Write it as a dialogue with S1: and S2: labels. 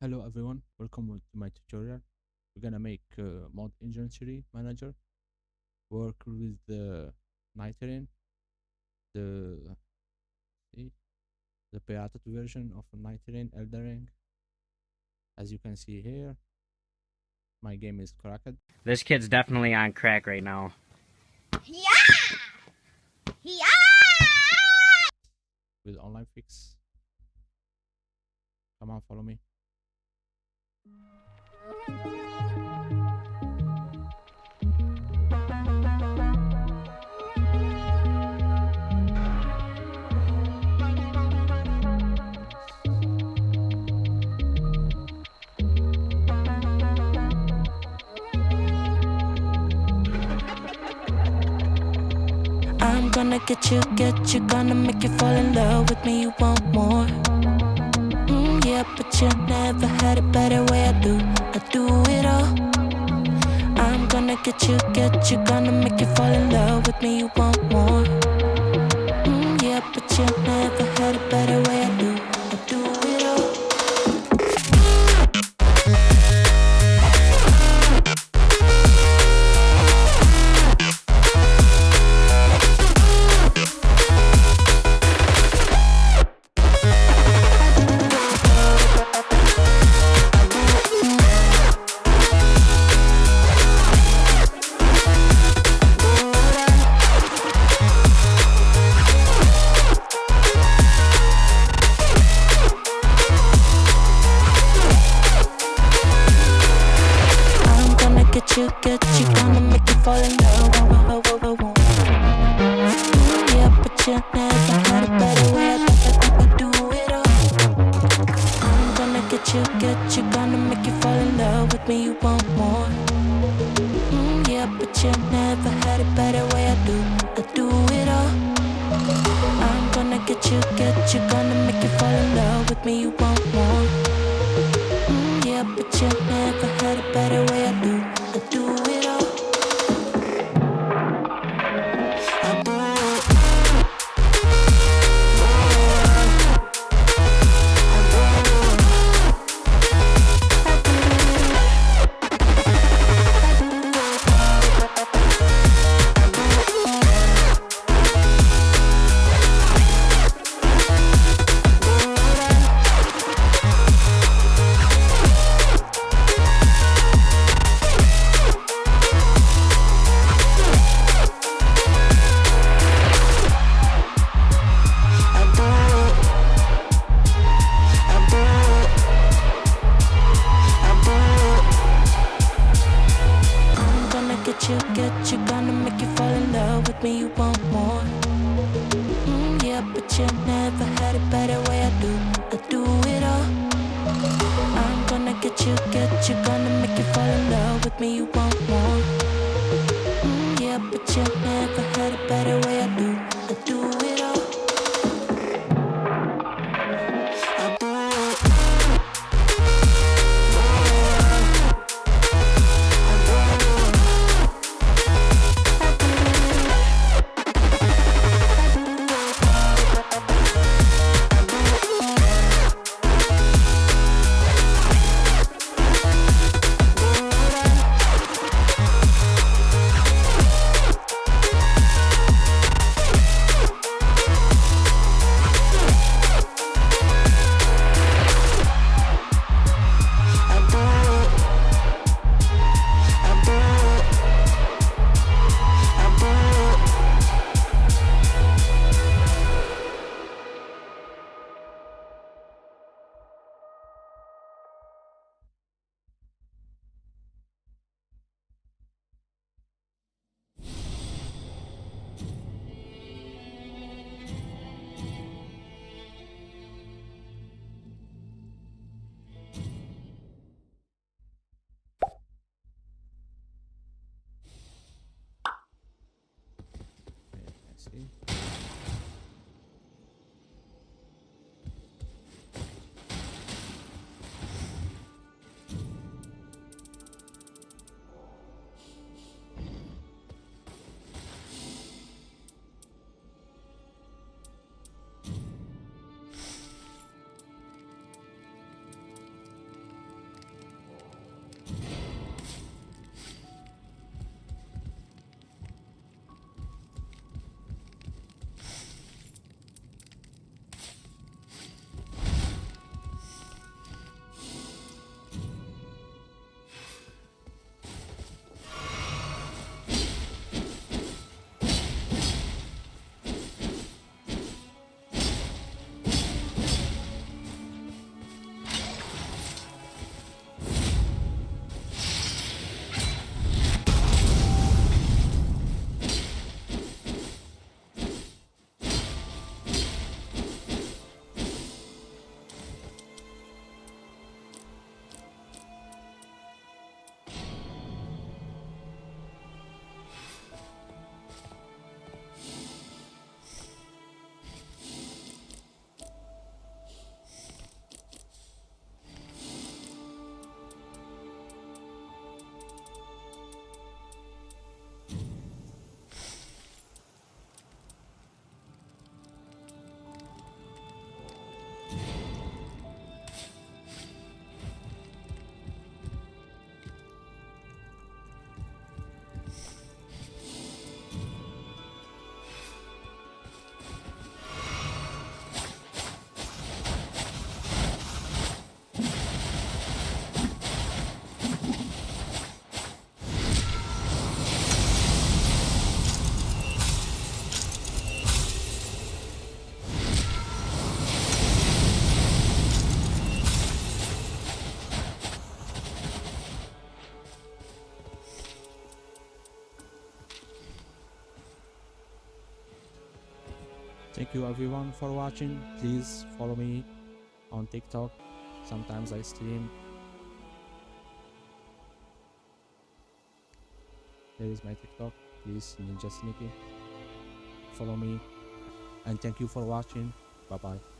S1: Hello everyone, welcome to my tutorial. We're gonna make mod inventory manager work with the Nightreign, the see, the pirated version of Nightreign Elden. As you can see here, my game is cracked
S2: This kid's definitely on crack right now.
S3: Yeah! Yeah!
S1: with online fix. Come on, follow me.
S4: I'm gonna get you, gonna make you fall in love with me, you want more. Yeah, but you never had a better way, I do it all. I'm gonna get you, gonna make you fall in love with me, you want more. Yeah, but you never had a better way, I do it all. Get you, gonna make you fall in love. Yeah, but you never had a better way, I do it all. I'm gonna get you, gonna make you fall in love with me, you want more. Yeah, but you never had a better way, I do it all. I'm gonna get you, gonna make you fall in love with me, you want more. Yeah, but you never had a better way, I do it all. Get you, gonna make you fall in love with me, you want more. Yeah, but you never had a better way, I do it all. I'm gonna get you, gonna make you fall in love with me, you want more. Yeah, but you never had a better way, I do it all.
S1: Thank you everyone for watching. Please follow me on TikTok. Sometimes I stream. Here is my TikTok. Please, ninjasneakyy. Follow me. And thank you for watching. Bye bye.